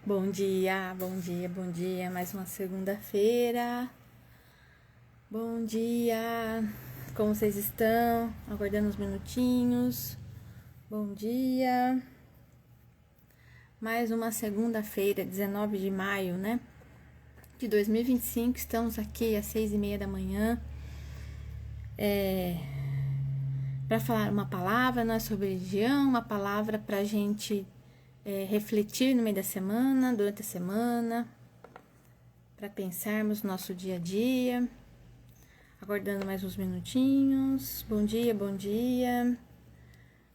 Bom dia, bom dia, bom dia. Mais uma segunda-feira. Bom dia. Como vocês estão? Aguardando uns minutinhos. Bom dia. Mais uma segunda-feira, 19 de maio, né? De 2025. Estamos aqui às 6:30 da manhã. Para falar uma palavra, não é sobre religião, uma palavra para a gente refletir no meio da semana, durante a semana, para pensarmos no nosso dia a dia. Aguardando mais uns minutinhos. Bom dia, bom dia.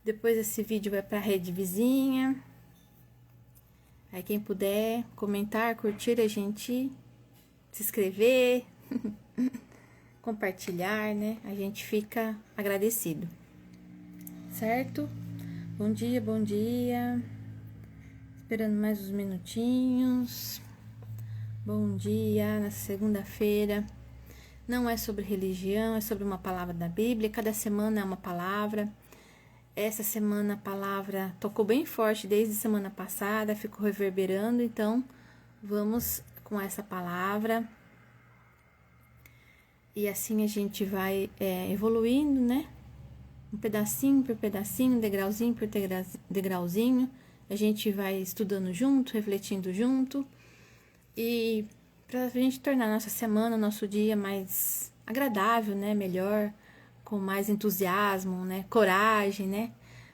Depois esse vídeo vai para a rede vizinha. Aí quem puder comentar, curtir, a gente se inscrever, compartilhar, né? A gente fica agradecido. Certo? Bom dia, bom dia. Esperando mais uns minutinhos. Bom dia, na segunda-feira. Não é sobre religião, é sobre uma palavra da Bíblia. Cada semana é uma palavra. Essa semana a palavra tocou bem forte desde a semana passada, ficou reverberando. Então, vamos com essa palavra. E assim a gente vai evoluindo, né? Um pedacinho por pedacinho, degrauzinho por degrauzinho. A gente vai estudando junto, refletindo junto. E para a gente tornar nossa semana, nosso dia mais agradável, né? Melhor, com mais entusiasmo, né? Coragem, né?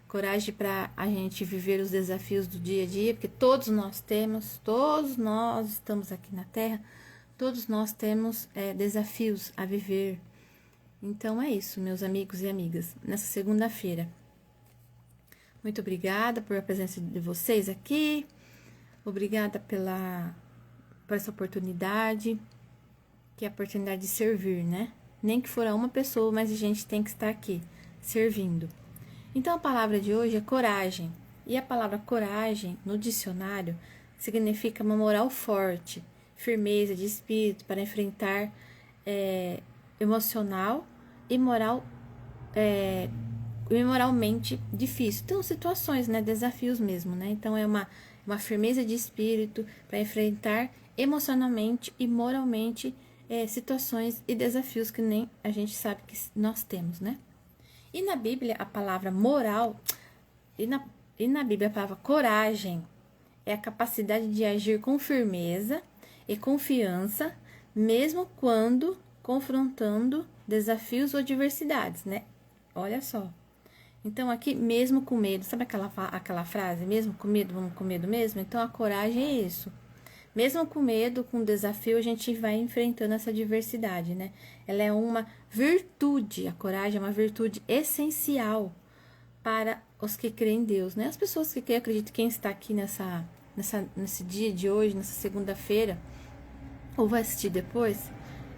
Coragem para a gente viver os desafios do dia a dia, porque todos nós estamos aqui na Terra, todos nós temos desafios a viver. Então é isso, meus amigos e amigas, nessa segunda-feira. Muito obrigada por a presença de vocês aqui, obrigada por essa oportunidade, que é a oportunidade de servir, né? Nem que for uma pessoa, mas a gente tem que estar aqui, servindo. Então, a palavra de hoje é coragem. E a palavra coragem, no dicionário, significa uma moral forte, firmeza de espírito para enfrentar emocional e moralmente difícil. Então, situações, né? Desafios mesmo, né? Então, é uma firmeza de espírito para enfrentar emocionalmente e moralmente situações e desafios que nem a gente sabe que nós temos, né? E na Bíblia, a palavra moral, e na Bíblia, a palavra coragem é a capacidade de agir com firmeza e confiança, mesmo quando confrontando desafios ou adversidades, né? Olha só. Então, aqui, mesmo com medo, sabe aquela frase? Mesmo com medo, vamos com medo mesmo? Então, a coragem é isso. Mesmo com medo, com desafio, a gente vai enfrentando essa adversidade, né? Ela é uma virtude, a coragem é uma virtude essencial para os que creem em Deus, né? As pessoas que creem, acredito, quem está aqui nesse dia de hoje, nessa segunda-feira, ou vai assistir depois,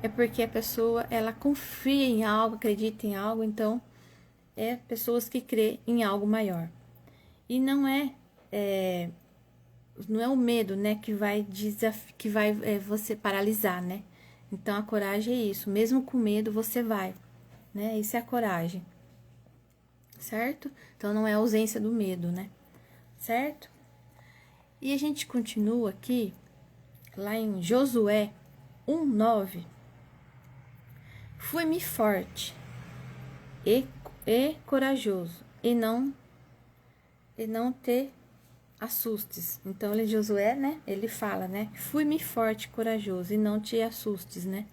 é porque a pessoa, ela confia em algo, acredita em algo, então, pessoas que creem em algo maior. E não é o medo, né, que vai você paralisar, né? Então, a coragem é isso. Mesmo com medo, você vai, né? Isso é a coragem, certo? Então, não é a ausência do medo, né? Certo? E a gente continua aqui, lá em Josué 1:9. Fui-me forte e corajoso, e não te assustes. Então, Josué, né? Ele fala, né? Fui-me forte e corajoso, e não te assustes, né?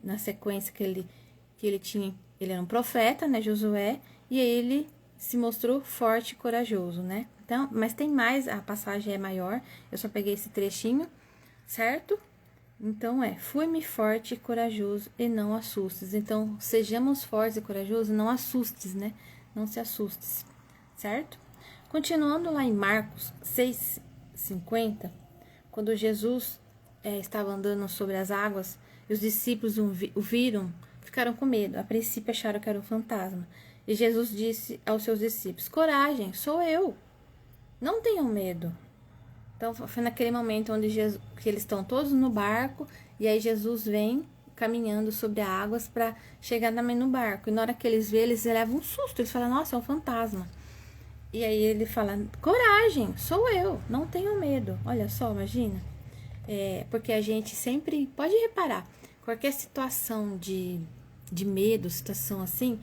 Na sequência que ele tinha, ele era um profeta, né? Josué, e aí ele se mostrou forte e corajoso, né? Então, mas tem mais, a passagem é maior, eu só peguei esse trechinho, certo? Então, fui-me forte e corajoso, e não assustes. Então, sejamos fortes e corajosos, não assustes, né? Não se assustes, certo? Continuando lá em Marcos 6:50, quando Jesus estava andando sobre as águas e os discípulos o viram, ficaram com medo. A princípio acharam que era um fantasma. E Jesus disse aos seus discípulos: coragem, sou eu, não tenham medo. Então foi naquele momento onde que eles estão todos no barco, e aí Jesus vem caminhando sobre as águas para chegar também no barco. E na hora que eles veem, eles levam um susto, eles falam: nossa, é um fantasma. E aí ele fala, coragem, sou eu, não tenho medo. Olha só, imagina. Porque a gente sempre, pode reparar, qualquer situação de medo, situação assim,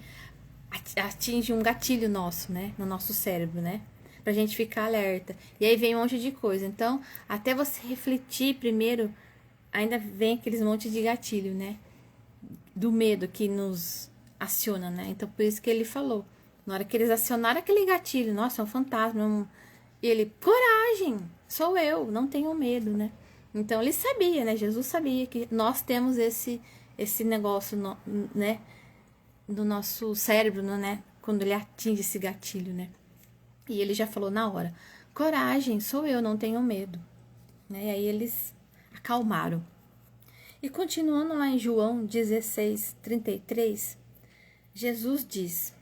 atinge um gatilho nosso, né? No nosso cérebro, né? Pra gente ficar alerta. E aí vem um monte de coisa. Então, até você refletir primeiro, ainda vem aqueles montes de gatilho, né? Do medo que nos aciona, né? Então, por isso que ele falou. Na hora que eles acionaram aquele gatilho, nossa, é um fantasma. E ele, coragem, sou eu, não tenho medo, né? Então, ele sabia, né? Jesus sabia que nós temos esse negócio, né? Do nosso cérebro, né? Quando ele atinge esse gatilho, né? E ele já falou na hora, coragem, sou eu, não tenho medo. Né? E aí eles acalmaram. E continuando lá em João 16:33, Jesus diz,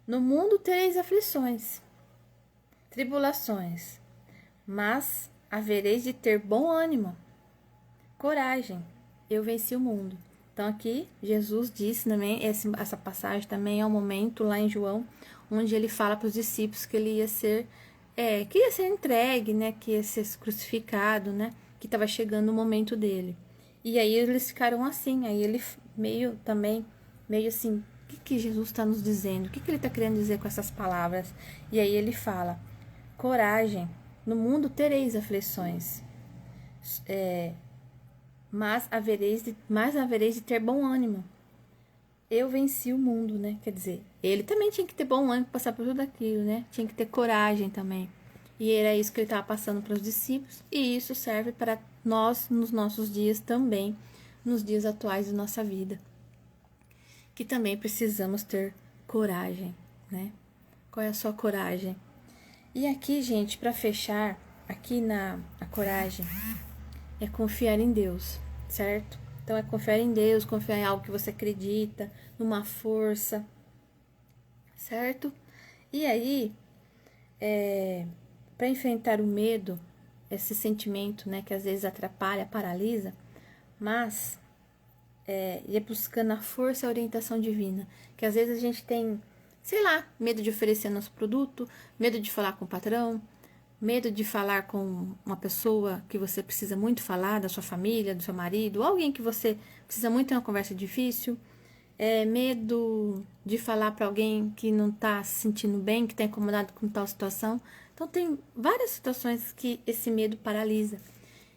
no mundo tereis aflições, tribulações, mas havereis de ter bom ânimo. Coragem, eu venci o mundo. Então aqui Jesus disse também, essa passagem também é um momento lá em João, onde ele fala para os discípulos que ele ia ser, que ia ser entregue, né, que ia ser crucificado, né, que estava chegando o momento dele. E aí eles ficaram assim, aí ele meio assim, o que Jesus está nos dizendo? O que ele está querendo dizer com essas palavras? E aí ele fala, coragem, no mundo tereis aflições, mas havereis de ter bom ânimo. Eu venci o mundo, né? Quer dizer, ele também tinha que ter bom ânimo para passar por tudo aquilo, né? Tinha que ter coragem também. E era isso que ele estava passando para os discípulos. E isso serve para nós nos nossos dias também, nos dias atuais da nossa vida. Que também precisamos ter coragem, né? Qual é a sua coragem? E aqui, gente, para fechar, aqui a coragem é confiar em Deus, certo? Então é confiar em Deus, confiar em algo que você acredita, numa força, certo? E aí, para enfrentar o medo, esse sentimento, né, que às vezes atrapalha, paralisa, mas ir buscando a força e a orientação divina, que às vezes a gente tem, sei lá, medo de oferecer nosso produto, medo de falar com o patrão, medo de falar com uma pessoa que você precisa muito falar, da sua família, do seu marido, ou alguém que você precisa muito ter uma conversa difícil, medo de falar para alguém que não está se sentindo bem, que está incomodado com tal situação. Então, tem várias situações que esse medo paralisa.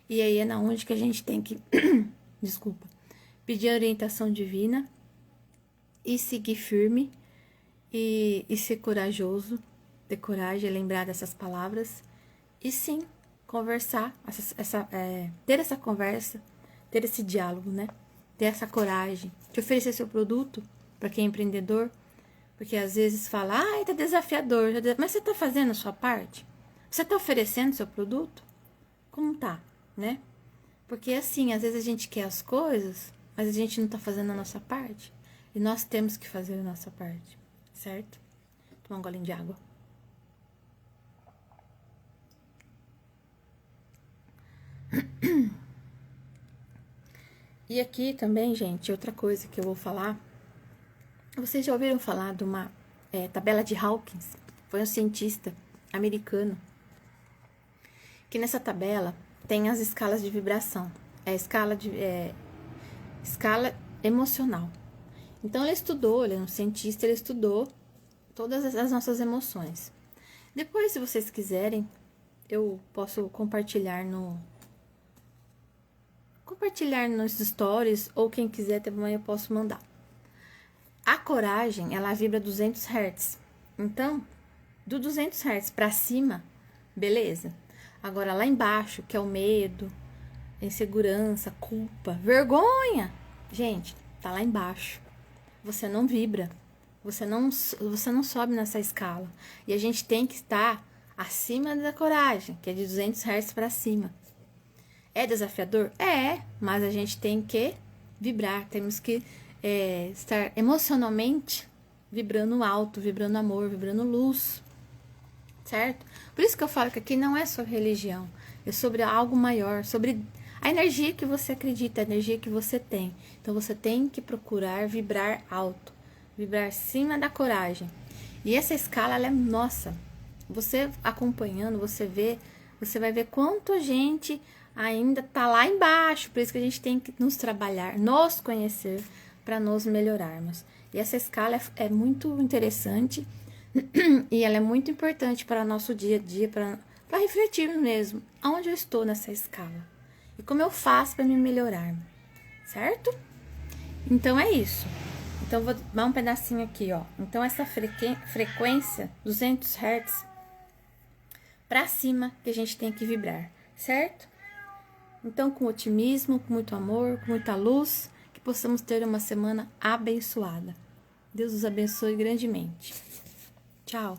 E aí é na onde que a gente tem que, desculpa, pedir a orientação divina e seguir firme e ser corajoso, ter coragem, lembrar dessas palavras. E sim, conversar, ter essa conversa, ter esse diálogo, né? Ter essa coragem de oferecer seu produto para quem é empreendedor. Porque às vezes fala, tá desafiador, mas você tá fazendo a sua parte? Você tá oferecendo seu produto? Como tá, né? Porque assim, às vezes a gente quer as coisas, mas a gente não tá fazendo a nossa parte. E nós temos que fazer a nossa parte, certo? Toma um golinho de água. E aqui também, gente, outra coisa que eu vou falar. Vocês já ouviram falar de uma tabela de Hawkins? Foi um cientista americano. Que nessa tabela tem as escalas de vibração. Escala emocional. Então ele é um cientista, ele estudou todas as nossas emoções. Depois, se vocês quiserem, eu posso compartilhar nos stories, ou quem quiser também eu posso mandar. A coragem, ela vibra 200 Hz. Então, do 200 Hz para cima, beleza. Agora, lá embaixo, que é o medo, insegurança, culpa, vergonha. Gente, tá lá embaixo. Você não vibra. Você não sobe nessa escala. E a gente tem que estar acima da coragem, que é de 200 Hz para cima. É desafiador? Mas a gente tem que vibrar. Temos que estar emocionalmente vibrando alto, vibrando amor, vibrando luz. Certo? Por isso que eu falo que aqui não é sobre religião. É sobre algo maior, sobre a energia que você acredita, a energia que você tem. Então, você tem que procurar vibrar alto, vibrar acima da coragem. E essa escala, ela é nossa. você acompanhando, você vai ver quanto a gente ainda tá lá embaixo. Por isso que a gente tem que nos trabalhar, nos conhecer, para nos melhorarmos. E essa escala é muito interessante e ela é muito importante para o nosso dia a dia, para refletirmos mesmo aonde eu estou nessa escala e como eu faço para me melhorar, certo? Então é isso. Então vou dar um pedacinho aqui, ó. Então essa frequência 200 Hz para cima que a gente tem que vibrar, certo? Então com otimismo, com muito amor, com muita luz, que possamos ter uma semana abençoada. Deus os abençoe grandemente. Tchau.